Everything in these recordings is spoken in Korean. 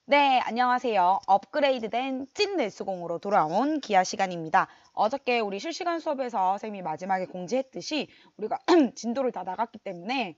네, 안녕하세요. 업그레이드된 찐 내수공으로 돌아온 기아 시간입니다. 어저께 우리 실시간 수업에서 선생님이 마지막에 공지했듯이 우리가 진도를 다 나갔기 때문에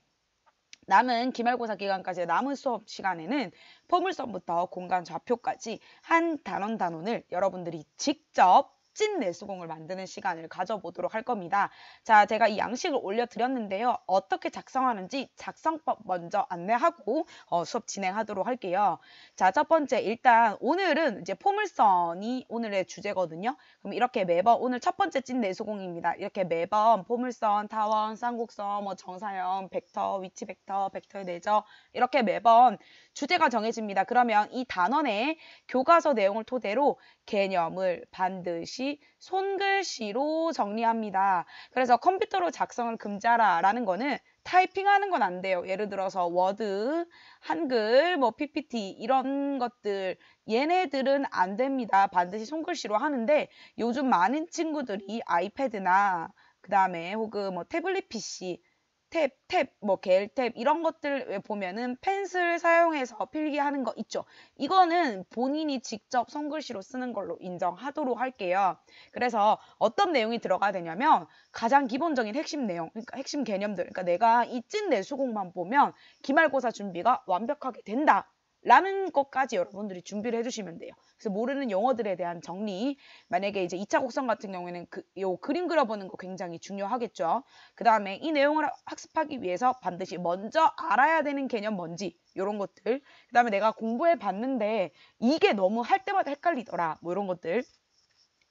남은 기말고사 기간까지의 남은 수업 시간에는 포물선부터 공간 좌표까지 한 단원 단원을 여러분들이 직접 찐 내수공을 만드는 시간을 가져보도록 할 겁니다. 자, 제가 이 양식을 올려드렸는데요. 어떻게 작성하는지 작성법 먼저 안내하고 수업 진행하도록 할게요. 자, 첫 번째 일단 오늘은 이제 포물선이 오늘의 주제거든요. 그럼 이렇게 매번 오늘 첫 번째 찐 내수공입니다. 이렇게 매번 포물선, 타원, 쌍곡선, 뭐 정사형, 벡터, 위치 벡터, 벡터의 내적 이렇게 매번 주제가 정해집니다. 그러면 이 단원의 교과서 내용을 토대로 개념을 반드시 손글씨로 정리합니다. 그래서 컴퓨터로 작성을 금지하라라는 거는 타이핑하는 건 안 돼요. 예를 들어서 워드, 한글, 뭐 PPT 이런 것들 얘네들은 안 됩니다. 반드시 손글씨로 하는데 요즘 많은 친구들이 아이패드나 그 다음에 혹은 뭐 태블릿 PC 탭, 뭐 겔탭 이런 것들 보면은 펜슬 사용해서 필기하는 거 있죠. 이거는 본인이 직접 손글씨로 쓰는 걸로 인정하도록 할게요. 그래서 어떤 내용이 들어가야 되냐면 가장 기본적인 핵심 내용, 그러니까 핵심 개념들. 그러니까 내가 이 찐 내수공만 보면 기말고사 준비가 완벽하게 된다. 라는 것까지 여러분들이 준비를 해주시면 돼요. 그래서 모르는 용어들에 대한 정리, 만약에 이제 2차 곡선 같은 경우에는 요 그림 그려보는 거 굉장히 중요하겠죠. 그 다음에 이 내용을 학습하기 위해서 반드시 먼저 알아야 되는 개념 뭔지 이런 것들. 그 다음에 내가 공부해 봤는데 이게 너무 할 때마다 헷갈리더라. 뭐 이런 것들.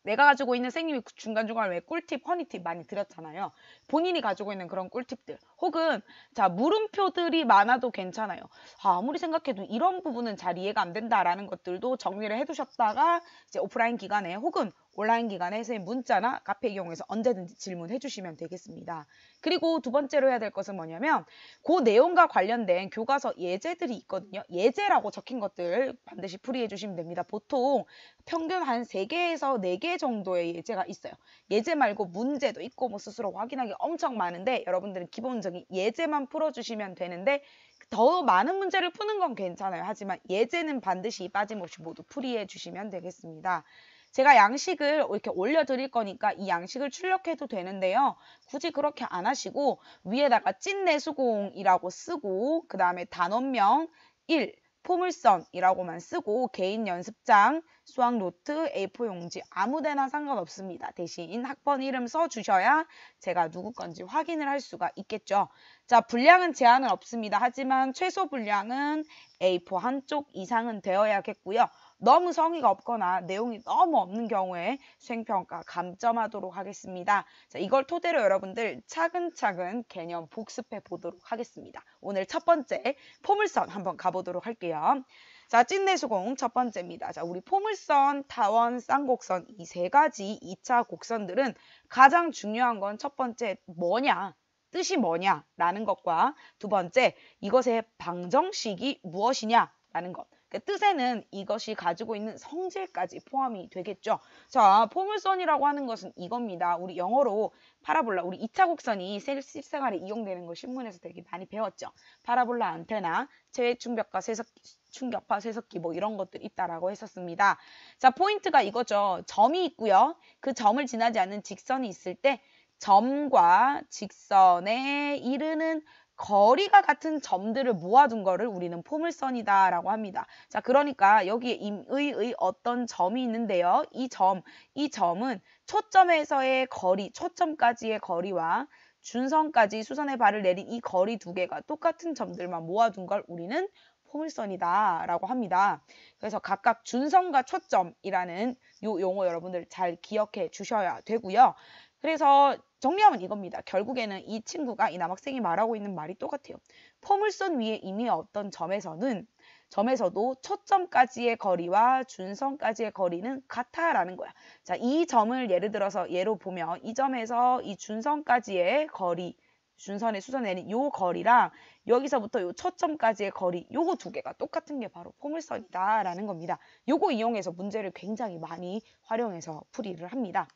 내가 가지고 있는 선생님이 중간중간 왜 꿀팁, 허니팁 많이 드렸잖아요. 본인이 가지고 있는 그런 꿀팁들. 혹은 자 물음표들이 많아도 괜찮아요. 아무리 생각해도 이런 부분은 잘 이해가 안 된다라는 것들도 정리를 해두셨다가 이제 오프라인 기간에 혹은 온라인 기간에 선생님 문자나 카페 이용해서 언제든지 질문해 주시면 되겠습니다. 그리고 두 번째로 해야 될 것은 뭐냐면 그 내용과 관련된 교과서 예제들이 있거든요. 예제라고 적힌 것들 반드시 풀이해 주시면 됩니다. 보통 평균 한 3개에서 4개 정도의 예제가 있어요. 예제 말고 문제도 있고 뭐 스스로 확인하기 엄청 많은데 여러분들은 기본적인 예제만 풀어주시면 되는데 더 많은 문제를 푸는 건 괜찮아요. 하지만 예제는 반드시 빠짐없이 모두 풀이해 주시면 되겠습니다. 제가 양식을 이렇게 올려드릴 거니까 이 양식을 출력해도 되는데요. 굳이 그렇게 안 하시고 위에다가 찐내수공이라고 쓰고 그 다음에 단원명 1, 포물선이라고만 쓰고 개인 연습장, 수학 노트, A4 용지 아무데나 상관없습니다. 대신 학번 이름 써주셔야 제가 누구 건지 확인을 할 수가 있겠죠. 자, 분량은 제한은 없습니다. 하지만 최소 분량은 A4 한쪽 이상은 되어야겠고요. 너무 성의가 없거나 내용이 너무 없는 경우에 수행평가 감점하도록 하겠습니다. 자, 이걸 토대로 여러분들 차근차근 개념 복습해 보도록 하겠습니다. 오늘 첫 번째 포물선 한번 가보도록 할게요. 자, 찐내수공 첫 번째입니다. 자, 우리 포물선, 타원, 쌍곡선 이 세 가지 2차 곡선들은 가장 중요한 건 첫 번째 뭐냐? 뜻이 뭐냐라는 것과 두 번째 이것의 방정식이 무엇이냐라는 것. 그 뜻에는 이것이 가지고 있는 성질까지 포함이 되겠죠. 자, 포물선이라고 하는 것은 이겁니다. 우리 영어로 파라볼라, 우리 2차 곡선이 실생활에 이용되는 거 신문에서 되게 많이 배웠죠. 파라볼라 안테나, 체외 충격파, 세석기 뭐 이런 것들 있다라고 했었습니다. 자, 포인트가 이거죠. 점이 있고요. 그 점을 지나지 않는 직선이 있을 때 점과 직선에 이르는 거리가 같은 점들을 모아둔 거를 우리는 포물선이다라고 합니다. 자, 그러니까 여기에 임의의 어떤 점이 있는데요. 이 점은 초점에서의 거리, 초점까지의 거리와 준선까지 수선의 발을 내린 이 거리 두 개가 똑같은 점들만 모아둔 걸 우리는 포물선이다라고 합니다. 그래서 각각 준선과 초점이라는 요 용어 여러분들 잘 기억해 주셔야 되고요. 그래서 정리하면 이겁니다. 결국에는 이 친구가 이 남학생이 말하고 있는 말이 똑같아요. 포물선 위에 이미 어떤 점에서도 초점까지의 거리와 준선까지의 거리는 같아라는 거야. 자, 이 점을 예를 들어서 예로 보면 이 점에서 이 준선까지의 거리, 준선에 수선내린 요 거리랑 여기서부터 요 초점까지의 거리, 요거 두 개가 똑같은 게 바로 포물선이다라는 겁니다. 요거 이용해서 문제를 굉장히 많이 활용해서 풀이를 합니다.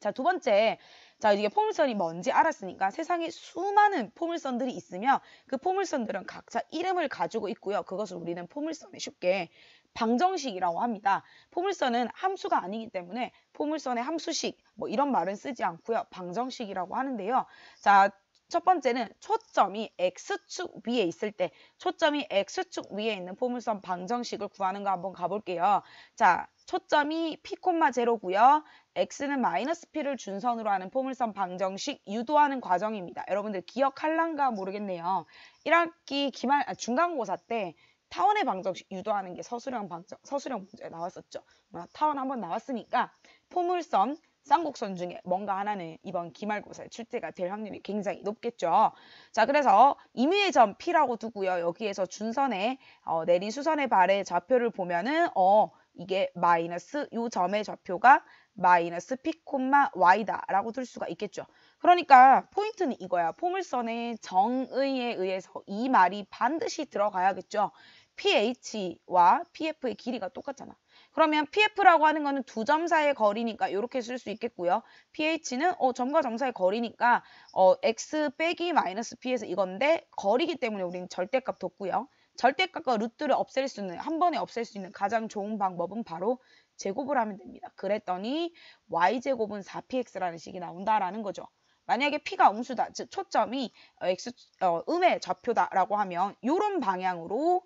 자, 두 번째. 자, 이게 포물선이 뭔지 알았으니까 세상에 수많은 포물선들이 있으며 그 포물선들은 각자 이름을 가지고 있고요. 그것을 우리는 포물선에 쉽게 방정식이라고 합니다. 포물선은 함수가 아니기 때문에 포물선의 함수식 뭐 이런 말은 쓰지 않고요. 방정식이라고 하는데요. 자, 첫 번째는 초점이 X축 위에 있을 때 초점이 X축 위에 있는 포물선 방정식을 구하는 거 한번 가볼게요. 자, 초점이 P,0고요. X는 마이너스 P를 준선으로 하는 포물선 방정식 유도하는 과정입니다. 여러분들 기억할란가 모르겠네요. 1학기 중간고사 때 타원의 방정식 유도하는 게 서술형 문제에 나왔었죠. 타원 한번 나왔으니까 포물선 쌍곡선 중에 뭔가 하나는 이번 기말고사에 출제가 될 확률이 굉장히 높겠죠. 자, 그래서 임의의 점 P라고 두고요. 여기에서 준선의 내리수선의 발의 좌표를 보면은 이게 마이너스 요 점의 좌표가 마이너스 P, Y다 라고 둘 수가 있겠죠. 그러니까 포인트는 이거야. 포물선의 정의에 의해서 이 말이 반드시 들어가야겠죠. PH와 PF의 길이가 똑같잖아. 그러면 PF라고 하는 거는 두 점 사이의 거리니까 이렇게 쓸 수 있겠고요. PH는 점과 점 사이의 거리니까 X 빼기 마이너스 P에서 이건데 거리기 때문에 우리는 절대값 뒀고요. 절대값과 루트를 없앨 수 있는 한 번에 없앨 수 있는 가장 좋은 방법은 바로 제곱을 하면 됩니다. 그랬더니 y제곱은 4px라는 식이 나온다라는 거죠. 만약에 p가 음수다, 즉 초점이 음의 좌표다라고 하면 이런 방향으로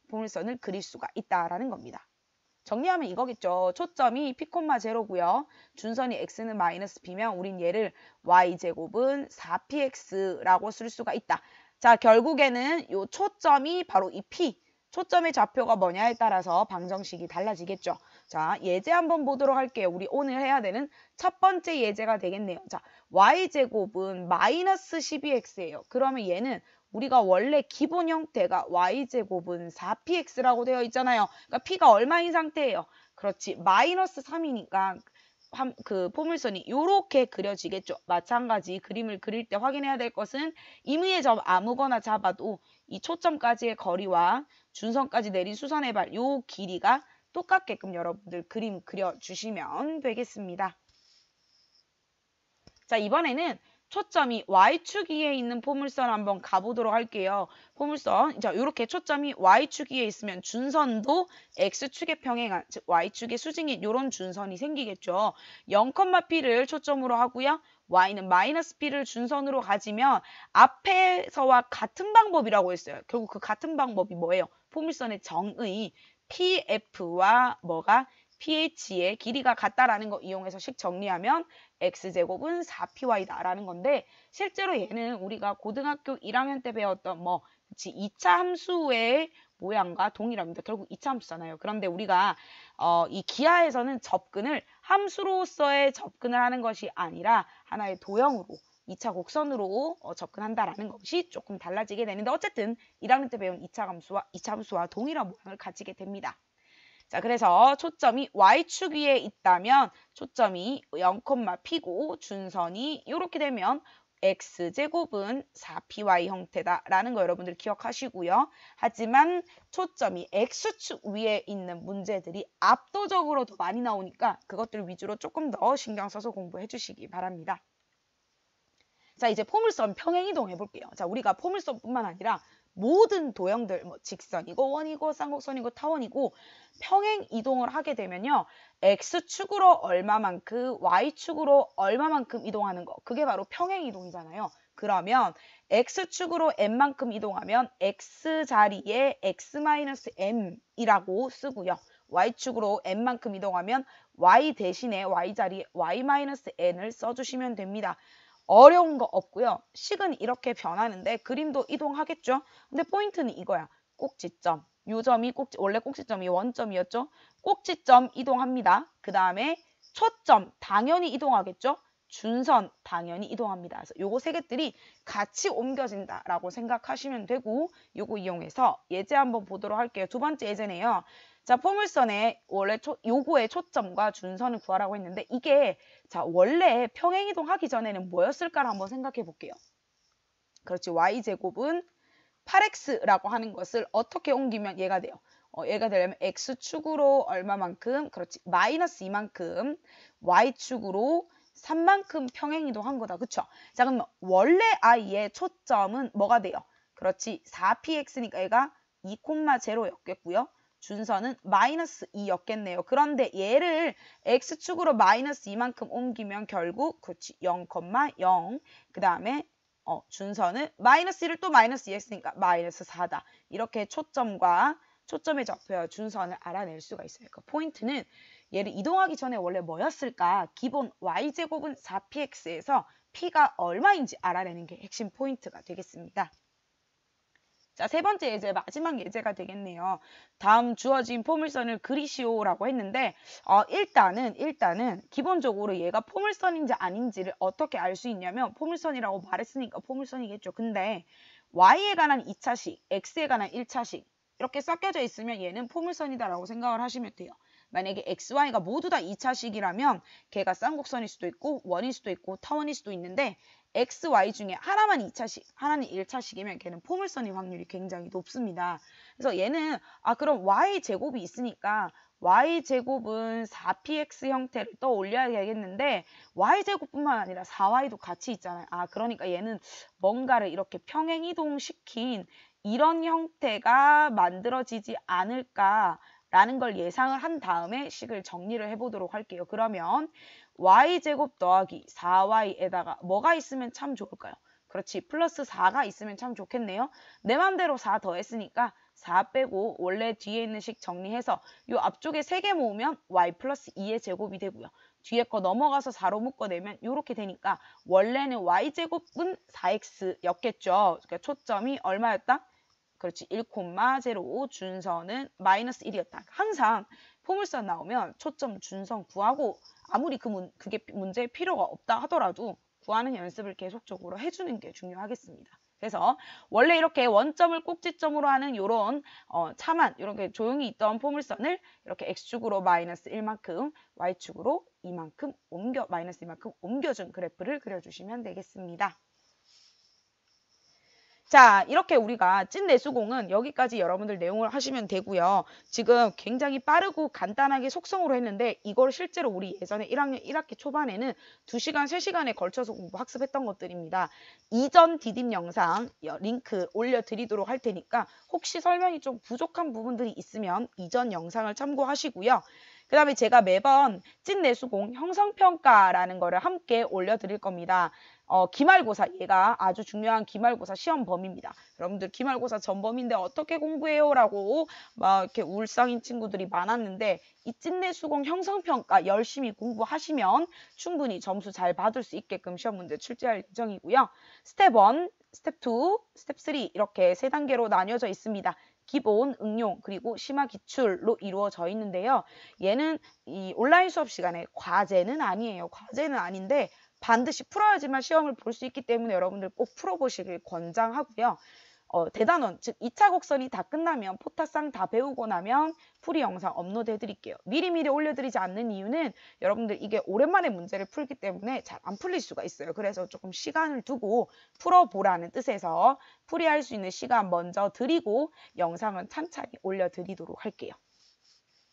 포물선을 그릴 수가 있다라는 겁니다. 정리하면 이거겠죠. 초점이 P,0고요. 준선이 X는 마이너스 P면 우린 얘를 Y제곱은 4PX라고 쓸 수가 있다. 자, 결국에는 요 초점이 바로 이 P, 초점의 좌표가 뭐냐에 따라서 방정식이 달라지겠죠. 자, 예제 한번 보도록 할게요. 우리 오늘 해야 되는 첫 번째 예제가 되겠네요. 자, Y제곱은 마이너스 12X예요. 그러면 얘는 우리가 원래 기본 형태가 y제곱은 4px라고 되어 있잖아요. 그러니까 p가 얼마인 상태예요? 그렇지. 마이너스 3이니까 그 포물선이 이렇게 그려지겠죠. 마찬가지 그림을 그릴 때 확인해야 될 것은 임의의 점 아무거나 잡아도 이 초점까지의 거리와 준선까지 내린 수선의 발 요 길이가 똑같게끔 여러분들 그림 그려주시면 되겠습니다. 자, 이번에는 초점이 Y축 위에 있는 포물선 한번 가보도록 할게요. 포물선, 자, 이렇게 초점이 Y축 위에 있으면 준선도 X축에 평행한, 즉 Y축의 수직인 이런 준선이 생기겠죠. 0,P를 초점으로 하고요. Y는 마이너스 P를 준선으로 가지면 앞에서와 같은 방법이라고 했어요. 결국 그 같은 방법이 뭐예요? 포물선의 정의 PF와 뭐가 PH의 길이가 같다라는 거 이용해서 식 정리하면 X제곱은 4PY다라는 건데 실제로 얘는 우리가 고등학교 1학년 때 배웠던 2차 함수의 모양과 동일합니다. 결국 2차 함수잖아요. 그런데 우리가 이 기하에서는 접근을 함수로서의 접근을 하는 것이 아니라 하나의 도형으로 2차 곡선으로 접근한다라는 것이 조금 달라지게 되는데 어쨌든 1학년 때 배운 2차 함수와 동일한 모양을 가지게 됩니다. 자, 그래서 초점이 Y축 위에 있다면 초점이 0,P고 준선이 이렇게 되면 X제곱은 4PY 형태다라는 거 여러분들 기억하시고요. 하지만 초점이 X축 위에 있는 문제들이 압도적으로 더 많이 나오니까 그것들 위주로 조금 더 신경 써서 공부해 주시기 바랍니다. 자, 이제 포물선 평행이동 해볼게요. 자, 우리가 포물선뿐만 아니라 모든 도형들, 직선이고 원이고 쌍곡선이고 타원이고 평행 이동을 하게 되면요. X축으로 얼마만큼, Y축으로 얼마만큼 이동하는 거. 그게 바로 평행 이동이잖아요. 그러면 X축으로 M만큼 이동하면 X 자리에 X-M이라고 쓰고요. Y축으로 N만큼 이동하면 Y 대신에 Y 자리에 Y-N을 써주시면 됩니다. 어려운 거 없고요. 식은 이렇게 변하는데 그림도 이동하겠죠. 근데 포인트는 이거야. 꼭지점. 요 점이 원래 꼭지점이 원점이었죠. 꼭지점 이동합니다. 그 다음에 초점 당연히 이동하겠죠. 준선 당연히 이동합니다. 그래서 요거 세 개들이 같이 옮겨진다라고 생각하시면 되고 요거 이용해서 예제 한번 보도록 할게요. 두 번째 예제네요. 자, 포물선에 원래 요거의 초점과 준선을 구하라고 했는데 이게 자 원래 평행이동 하기 전에는 뭐였을까를 한번 생각해 볼게요. 그렇지. Y제곱은 8X라고 하는 것을 어떻게 옮기면 얘가 돼요. 얘가 되려면 X축으로 얼마만큼 그렇지. 마이너스 이만큼 Y축으로 3만큼 평행이동한 거다. 그쵸? 자, 그럼 원래 i의 초점은 뭐가 돼요? 그렇지. 4px니까 얘가 2,0였겠고요. 준선은 마이너스 2였겠네요. 그런데 얘를 x축으로 마이너스 2만큼 옮기면 결국 그렇지 0,0. 그 다음에 준선은 마이너스 1을 또 마이너스 2 했으니까 마이너스 4다. 이렇게 초점과 초점의 좌표와 준선을 알아낼 수가 있어요. 그 포인트는 얘를 이동하기 전에 원래 뭐였을까? 기본 y제곱은 4px에서 p가 얼마인지 알아내는 게 핵심 포인트가 되겠습니다. 자, 세 번째 예제, 마지막 예제가 되겠네요. 다음 주어진 포물선을 그리시오라고 했는데 일단은 기본적으로 얘가 포물선인지 아닌지를 어떻게 알 수 있냐면 포물선이라고 말했으니까 포물선이겠죠. 근데 y에 관한 2차식, x에 관한 1차식 이렇게 섞여져 있으면 얘는 포물선이다라고 생각을 하시면 돼요. 만약에 x, y가 모두 다 2차식이라면 걔가 쌍곡선일 수도 있고 원일 수도 있고 타원일 수도 있는데 x, y 중에 하나만 2차식, 하나는 1차식이면 걔는 포물선일 확률이 굉장히 높습니다. 그래서 얘는 그럼 y제곱이 있으니까 y제곱은 4px 형태를 떠올려야겠는데 y제곱뿐만 아니라 4y도 같이 있잖아요. 그러니까 얘는 뭔가를 이렇게 평행이동시킨 이런 형태가 만들어지지 않을까라는 걸 예상을 한 다음에 식을 정리를 해보도록 할게요. 그러면 y제곱 더하기 4y에다가 뭐가 있으면 참 좋을까요? 그렇지. 플러스 4가 있으면 참 좋겠네요. 내 맘대로 4 더했으니까 4 빼고 원래 뒤에 있는 식 정리해서 요 앞쪽에 3개 모으면 y 플러스 2의 제곱이 되고요. 뒤에 거 넘어가서 4로 묶어내면 이렇게 되니까 원래는 y제곱은 4x였겠죠. 그러니까 초점이 얼마였다? 그렇지. 1,05 준선은 마이너스 1이었다. 항상 포물선 나오면 초점 준선 구하고 아무리 그게 문제에 필요가 없다 하더라도 구하는 연습을 계속적으로 해주는 게 중요하겠습니다. 그래서 원래 이렇게 원점을 꼭지점으로 하는 요런 차만 이렇게 조용히 있던 포물선을 이렇게 x축으로 마이너스 1만큼 y축으로 마이너스 2만큼 옮겨준 그래프를 그려주시면 되겠습니다. 자, 이렇게 우리가 찐내수공은 여기까지 여러분들 내용을 하시면 되고요. 지금 굉장히 빠르고 간단하게 속성으로 했는데 이걸 실제로 우리 예전에 1학년 1학기 초반에는 2시간, 3시간에 걸쳐서 공부 학습했던 것들입니다. 이전 디딤 영상 링크 올려드리도록 할 테니까 혹시 설명이 좀 부족한 부분들이 있으면 이전 영상을 참고하시고요. 그 다음에 제가 매번 찐내수공 형성평가라는 거를 함께 올려드릴 겁니다. 기말고사, 얘가 아주 중요한 기말고사 시험 범위입니다. 여러분들 기말고사 전범인데 어떻게 공부해요? 라고 막 이렇게 울상인 친구들이 많았는데 이 찐내수공 형성평가 열심히 공부하시면 충분히 점수 잘 받을 수 있게끔 시험 문제 출제할 예정이고요. 스텝 1, 스텝 2, 스텝 3 이렇게 3단계로 나뉘어져 있습니다. 기본, 응용, 그리고 심화 기출로 이루어져 있는데요. 얘는 이 온라인 수업 시간에 과제는 아니에요. 과제는 아닌데 반드시 풀어야지만 시험을 볼 수 있기 때문에 여러분들 꼭 풀어보시길 권장하고요. 대단원, 즉 2차 곡선이 다 끝나면 포타상 다 배우고 나면 풀이 영상 업로드 해드릴게요. 미리미리 올려드리지 않는 이유는 여러분들 이게 오랜만에 문제를 풀기 때문에 잘 안 풀릴 수가 있어요. 그래서 조금 시간을 두고 풀어보라는 뜻에서 풀이할 수 있는 시간 먼저 드리고 영상은 찬찬히 올려드리도록 할게요.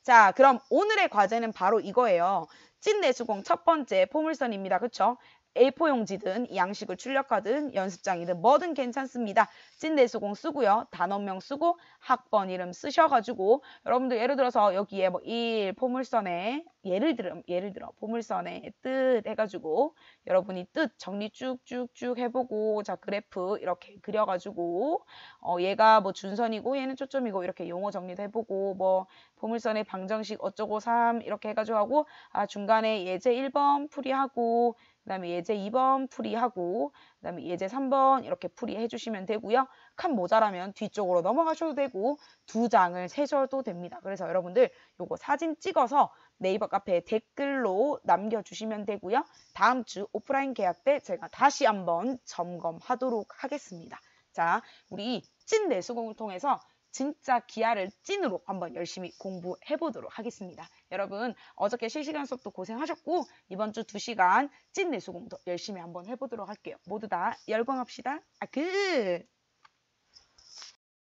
자, 그럼 오늘의 과제는 바로 이거예요. 찐내수공 첫 번째 포물선입니다. 그쵸? A4용지든 양식을 출력하든 연습장이든 뭐든 괜찮습니다. 찐내수공 쓰고요. 단원명 쓰고 학번 이름 쓰셔가지고 여러분들 예를 들어서 여기에 뭐 1 포물선에 예를 들어 포물선의 뜻 해가지고 여러분이 뜻 정리 쭉쭉쭉 해보고 자 그래프 이렇게 그려가지고 얘가 뭐 준선이고 얘는 초점이고 이렇게 용어 정리도 해보고 뭐 포물선의 방정식 어쩌고 3 이렇게 해가지고 하고 중간에 예제 1번 풀이하고 그 다음에 예제 2번 풀이하고 그 다음에 예제 3번 이렇게 풀이해 주시면 되고요. 칸 모자라면 뒤쪽으로 넘어가셔도 되고 2장을 세셔도 됩니다. 그래서 여러분들 요거 사진 찍어서 네이버 카페에 댓글로 남겨주시면 되고요. 다음 주 오프라인 계약 때 제가 다시 한번 점검하도록 하겠습니다. 자, 우리 찐 내수공을 통해서 진짜 기하를 찐으로 한번 열심히 공부해 보도록 하겠습니다. 여러분 어저께 실시간 수업도 고생하셨고 이번 주 2시간 찐 내수공도 열심히 한번 해보도록 할게요. 모두 다 열광합시다. 끝!